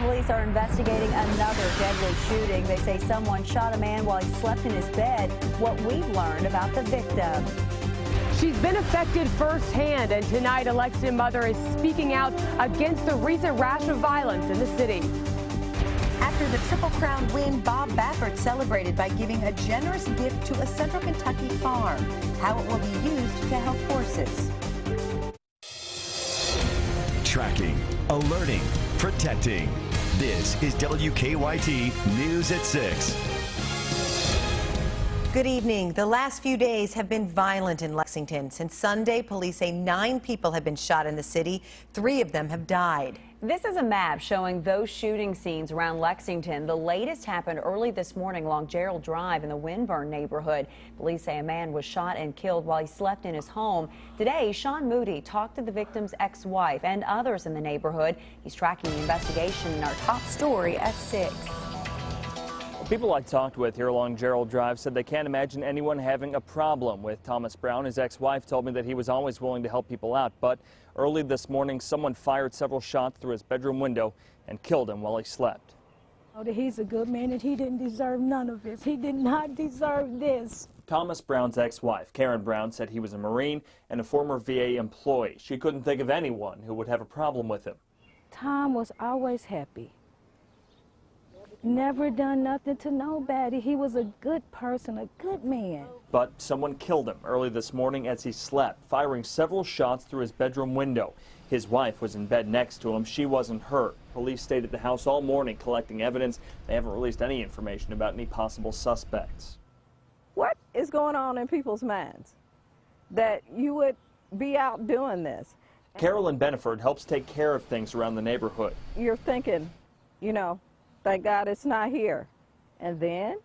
Police are investigating another deadly shooting. They say someone shot a man while he slept in his bed. What we've learned about the victim. She's been affected firsthand, and tonight a Lexington mother is speaking out against the recent rash of violence in the city. After the Triple Crown win, Bob Baffert celebrated by giving a generous gift to a Central Kentucky farm. How it will be used to help horses. Tracking, alerting, protecting. This is WKYT News at 6. Good evening. The last few days have been violent in Lexington. Since Sunday, police say 9 people have been shot in the city. 3 of them have died. This is a map showing those shooting scenes around Lexington. The latest happened early this morning along Gerald Drive in the Winburn neighborhood. Police say a man was shot and killed while he slept in his home. Today, Sean Moody talked to the victim's ex-wife and others in the neighborhood. He's tracking the investigation in our top story at 6. People I talked with here along Gerald Drive said they can't imagine anyone having a problem with Thomas Brown. His ex-wife told me that he was always willing to help people out, but early this morning someone fired several shots through his bedroom window and killed him while he slept. He's a good man and he didn't deserve none of this. He did not deserve this. Thomas Brown's ex-wife, Karen Brown, said he was a Marine and a former VA employee. She couldn't think of anyone who would have a problem with him. Tom was always happy. Never done nothing to nobody. He was a good person, a good man. But someone killed him early this morning as he slept, firing several shots through his bedroom window. His wife was in bed next to him. She wasn't hurt. Police stayed at the house all morning collecting evidence. They haven't released any information about any possible suspects. What is going on in people's minds that you would be out doing this? Carolyn Beneford helps take care of things around the neighborhood. You're thinking, thank God it's not here. And then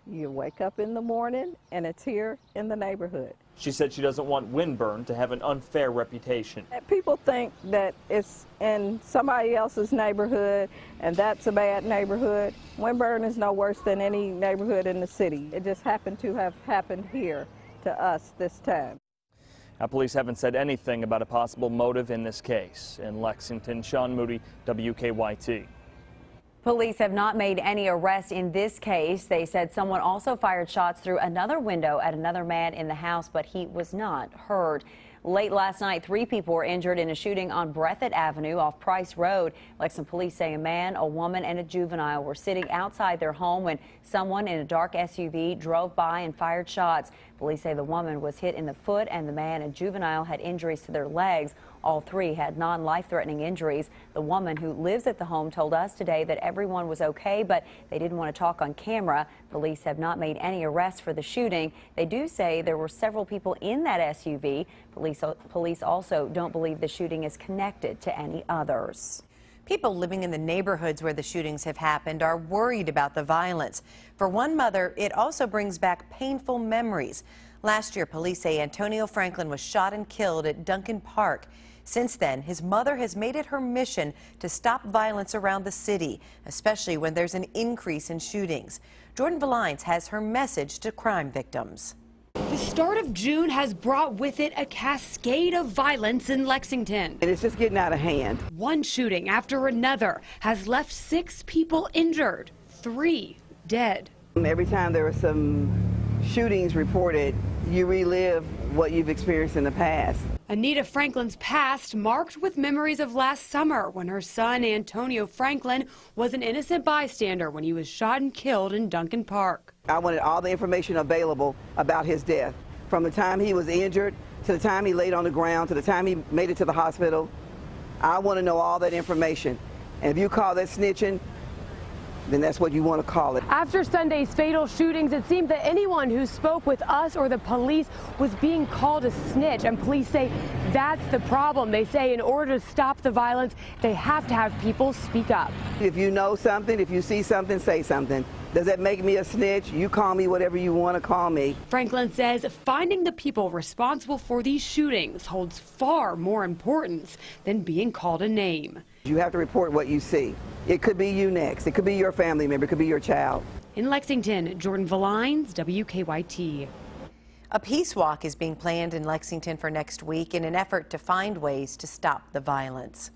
you wake up in the morning and it's here in the neighborhood. She said she doesn't want Winburn to have an unfair reputation. People think that it's in somebody else's neighborhood and that's a bad neighborhood. Winburn is no worse than any neighborhood in the city. It just happened to have happened here to us this time. Now, police haven't said anything about a possible motive in this case. In Lexington, Sean Moody, WKYT. Police have not made any arrests in this case. They said someone also fired shots through another window at another man in the house, but he was not hurt. Late last night, 3 people were injured in a shooting on Breathitt Avenue off Price Road. Lexington police say a man, a woman, and a juvenile were sitting outside their home when someone in a dark SUV drove by and fired shots. Police say the woman was hit in the foot and the man and juvenile had injuries to their legs. All 3 had non-life-threatening injuries. The woman who lives at the home told us today that everyone was okay, but they didn't want to talk on camera. Police have not made any arrests for the shooting. They do say there were several people in that SUV. Police also don't believe the shooting is connected to any others. People living in the neighborhoods where the shootings have happened are worried about the violence. For one mother, it also brings back painful memories. Last year, police say Antonio Franklin was shot and killed at Duncan Park. Since then, his mother has made it her mission to stop violence around the city, especially when there's an increase in shootings. Jordan Valines has her message to crime victims. The start of June has brought with it a cascade of violence in Lexington. And it's just getting out of hand. One shooting after another has left 6 people injured, 3 dead. Every time there are some shootings reported, you relive what you've experienced in the past. Anita Franklin's past marked with memories of last summer when her son Antonio Franklin was an innocent bystander when he was shot and killed in Duncan Park. I wanted all the information available about his death, from the time he was injured to the time he laid on the ground to the time he made it to the hospital. I want to know all that information. And if you call that snitching, then that's what you want to call it. After Sunday's fatal shootings, it seemed that anyone who spoke with us or the police was being called a snitch, and police say that's the problem. They say in order to stop the violence, they have to have people speak up. If you know something, if you see something, say something. Does that make me a snitch? You call me whatever you want to call me. Franklin says finding the people responsible for these shootings holds far more importance than being called a name. You have to report what you see. It could be you next. It could be your family member. It could be your child. In Lexington, Jordan Valines, WKYT. A peace walk is being planned in Lexington for next week in an effort to find ways to stop the violence.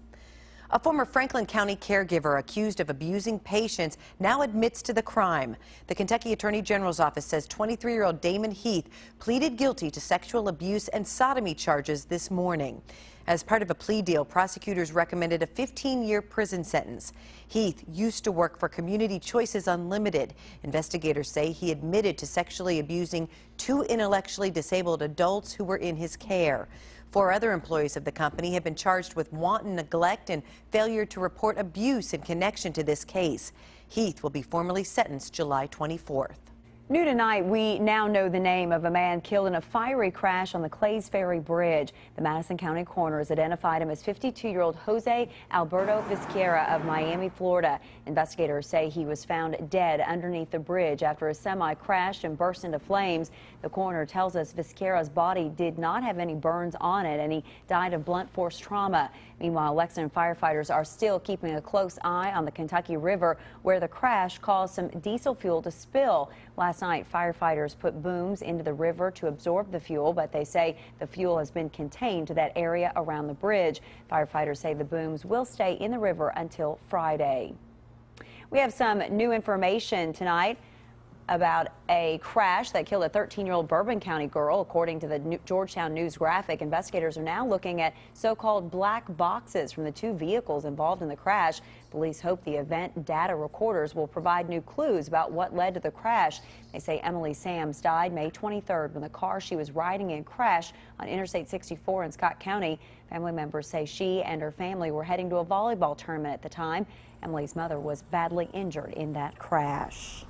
A former Franklin County caregiver accused of abusing patients now admits to the crime. The Kentucky Attorney General's office says 23-year-old Damon Heath pleaded guilty to sexual abuse and sodomy charges this morning. As part of a plea deal, prosecutors recommended a 15-year prison sentence. Heath used to work for Community Choices Unlimited. Investigators say he admitted to sexually abusing 2 intellectually disabled adults who were in his care. 4 other employees of the company have been charged with wanton neglect and failure to report abuse in connection to this case. Heath will be formally sentenced July 24th. New tonight, we now know the name of a man killed in a fiery crash on the Clays Ferry Bridge. The Madison County coroner has identified him as 52-year-old Jose Alberto Vizquera of Miami, Florida. Investigators say he was found dead underneath the bridge after a semi crashed and burst into flames. The coroner tells us Vizquera's body did not have any burns on it, and he died of blunt force trauma. Meanwhile, Lexington firefighters are still keeping a close eye on the Kentucky River, where the crash caused some diesel fuel to spill. Last night, firefighters put booms into the river to absorb the fuel, but they say the fuel has been contained to that area around the bridge. Firefighters say the booms will stay in the river until Friday. We have some new information tonight about a crash that killed a 13-year-old Bourbon County girl. According to the Georgetown News Graphic, investigators are now looking at so-called black boxes from the 2 vehicles involved in the crash. Police hope the event data recorders will provide new clues about what led to the crash. They say Emily Sams died May 23rd when the car she was riding in crashed on Interstate 64 in Scott County. Family members say she and her family were heading to a volleyball tournament at the time. Emily's mother was badly injured in that crash.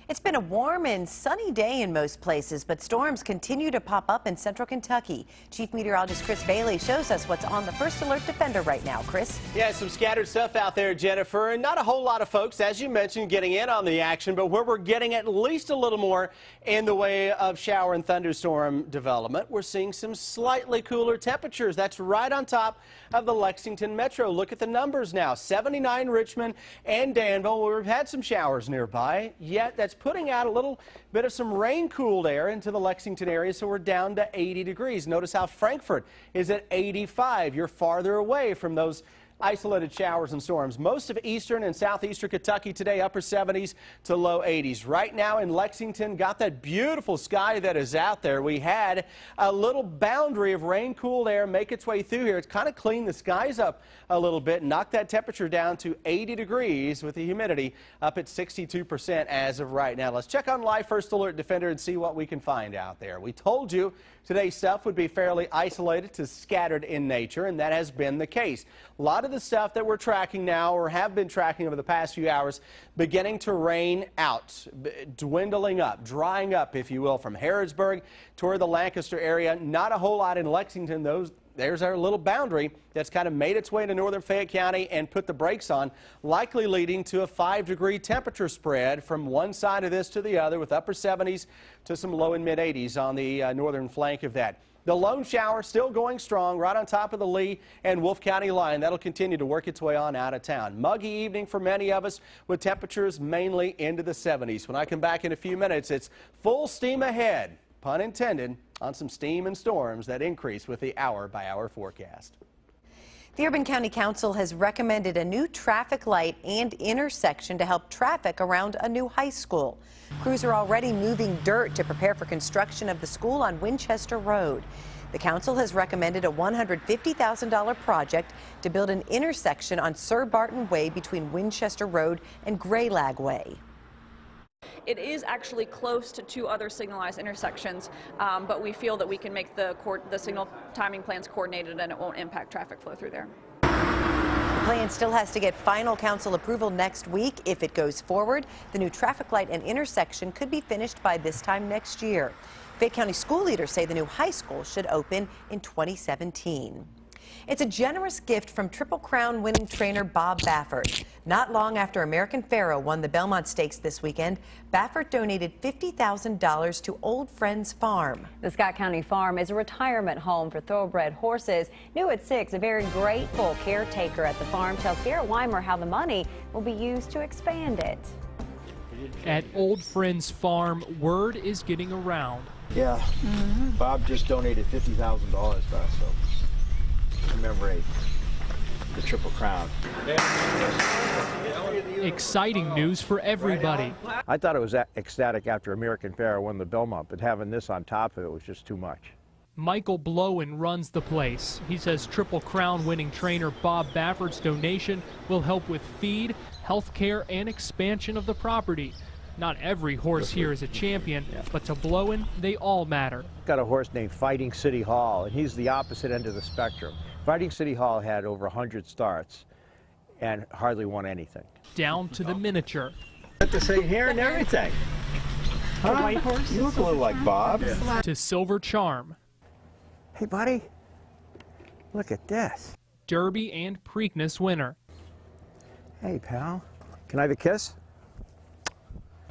It's been a warm and sunny day in most places, but storms continue to pop up in central Kentucky. Chief Meteorologist Chris Bailey shows us what's on the First Alert Defender right now. Chris? Yeah, some scattered stuff out there, Jennifer, and not a whole lot of folks, as you mentioned, getting in on the action, but where we're getting at least a little more in the way of shower and thunderstorm development, we're seeing some slightly cooler temperatures. That's right on top of the Lexington Metro. Look at the numbers now. 79 Richmond and Danville. We've had some showers nearby, yet that's putting out a little bit of some rain-cooled air into the Lexington area, so we're down to 80 degrees. Notice how Frankfort is at 85. You're farther away from those isolated showers and storms. Most of eastern and southeastern Kentucky today, upper 70s to low 80s. Right now in Lexington, got that beautiful sky that is out there. We had a little boundary of rain-cooled air make its way through here. It's kind of cleaned the skies up a little bit, knocked that temperature down to 80 degrees with the humidity up at 62% as of right now. Let's check on Live First Alert Defender and see what we can find out there. We told you today's stuff would be fairly isolated to scattered in nature, and that has been the case. A lot of the stuff that we're tracking now, or have been tracking over the past few hours, beginning to rain out, dwindling up, drying up, if you will, from Harrodsburg toward the Lancaster area. Not a whole lot in Lexington. There's our little boundary that's kind of made its way into northern Fayette County and put the brakes on, likely leading to a 5-degree temperature spread from one side of this to the other, with upper 70s to some low and mid 80s on the northern flank of that. The lone shower still going strong right on top of the Lee and Wolfe County line. That'll continue to work its way on out of town. Muggy evening for many of us with temperatures mainly into the 70s. When I come back in a few minutes, it's full steam ahead, pun intended, on some steam and storms that increase with the hour-by-hour forecast. The Urban County Council has recommended a new traffic light and intersection to help traffic around a new high school. Crews are already moving dirt to prepare for construction of the school on Winchester Road. The council has recommended a $150,000 project to build an intersection on Sir Barton Way between Winchester Road and Graylag Way. It is actually close to 2 other signalized intersections, but we feel that we can make the signal timing plans coordinated and it won't impact traffic flow through there. The plan still has to get final council approval next week. If it goes forward, the new traffic light and intersection could be finished by this time next year. Fayette County school leaders say the new high school should open in 2017. It's a generous gift from Triple Crown winning trainer Bob Baffert. Not long after American Pharoah won the Belmont Stakes this weekend, Baffert donated $50,000 to Old Friends Farm. The Scott County Farm is a retirement home for thoroughbred horses. New at 6, a very grateful caretaker at the farm tells Garrett Weimer how the money will be used to expand it. At Old Friends Farm, word is getting around. Yeah, Bob just donated $50,000 to us, so commemorate. the Triple Crown. Exciting news for everybody. I thought it was ecstatic after American Pharoah won the Belmont, but having this on top of it was just too much. Michael Blowen runs the place. He says Triple Crown winning trainer Bob Baffert's donation will help with feed, health care, and expansion of the property. Not every horse here is a champion, but to Blowen, they all matter. Got a horse named Fighting City Hall, and he's the opposite end of the spectrum. Fighting City Hall had over 100 starts and hardly won anything. Down to the miniature. Got the same hair and everything. Huh? White horse? You look a little like Bob. To Silver Charm. Hey, buddy, look at this. Derby and Preakness winner. Hey, pal, can I have a kiss?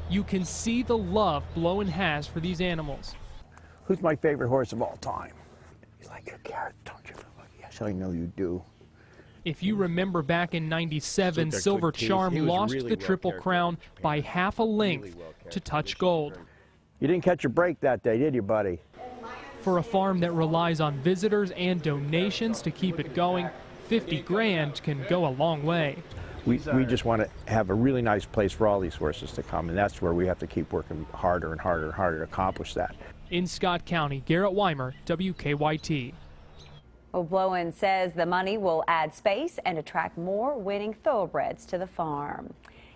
You can see the love Blowen has for these animals. Who's my favorite horse of all time? You like your carrot, don't you? Yes, I know you do. If you remember back in '97, Silver Charm lost the Triple Crown by half a length to Touch Gold. You didn't catch a break that day, did you, buddy? For a farm that relies on visitors and donations to keep it going, 50 grand can go a long way. We just want to have a really nice place for all these horses to come, and that's where we have to keep working harder and harder and harder to accomplish that. In Scott County, Garrett Weimer, WKYT. Blowen says the money will add space and attract more winning thoroughbreds to the farm.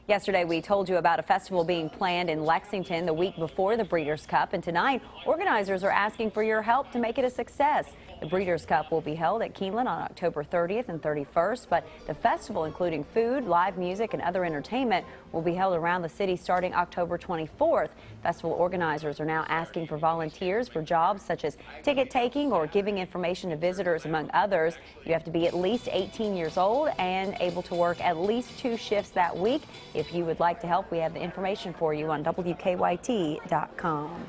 Yesterday, we told you about a festival being planned in Lexington the week before the Breeders' Cup, and tonight, organizers are asking for your help to make it a success. The Breeders' Cup will be held at Keeneland on October 30th and 31st, but the festival, including food, live music, and other entertainment, will be held around the city starting October 24th. Festival organizers are now asking for volunteers for jobs such as ticket taking or giving information to visitors, among others. You have to be at least 18 years old and able to work at least 2 shifts that week. If you would like to help, we have the information for you on WKYT.com.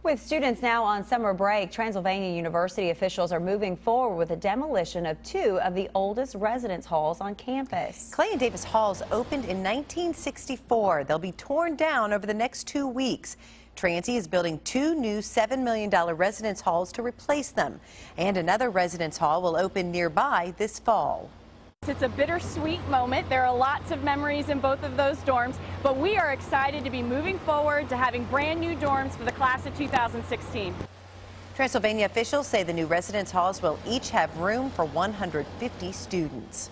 With students now on summer break, Transylvania University officials are moving forward with the demolition of 2 of the oldest residence halls on campus. Clay and Davis Halls opened in 1964. They'll be torn down over the next 2 weeks. Transy is building 2 new $7 million residence halls to replace them. And another residence hall will open nearby this fall. It's a bittersweet moment. There are lots of memories in both of those dorms, but we are excited to be moving forward to having brand new dorms for the class of 2016. Transylvania officials say the new residence halls will each have room for 150 students.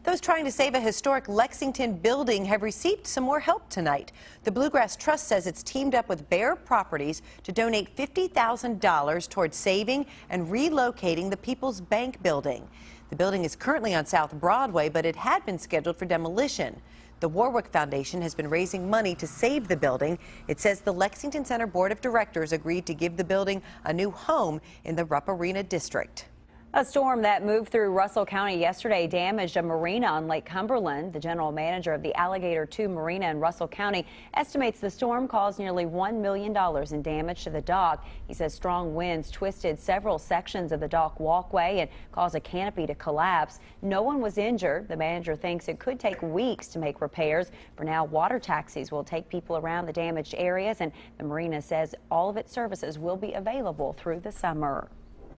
Those trying to save a historic Lexington building have received some more help tonight. The Bluegrass Trust says it's teamed up with Bear Properties to donate $50,000 towards saving and relocating the People's Bank building. The building is currently on South Broadway, but it had been scheduled for demolition. The Warwick Foundation has been raising money to save the building. It says the Lexington Center Board of Directors agreed to give the building a new home in the Rupp Arena district. A storm that moved through Russell County yesterday damaged a marina on Lake Cumberland. The general manager of the Alligator II Marina in Russell County estimates the storm caused nearly $1 million in damage to the dock. He says strong winds twisted several sections of the dock walkway and caused a canopy to collapse. No one was injured. The manager thinks it could take weeks to make repairs. For now, water taxis will take people around the damaged areas, and the marina says all of its services will be available through the summer.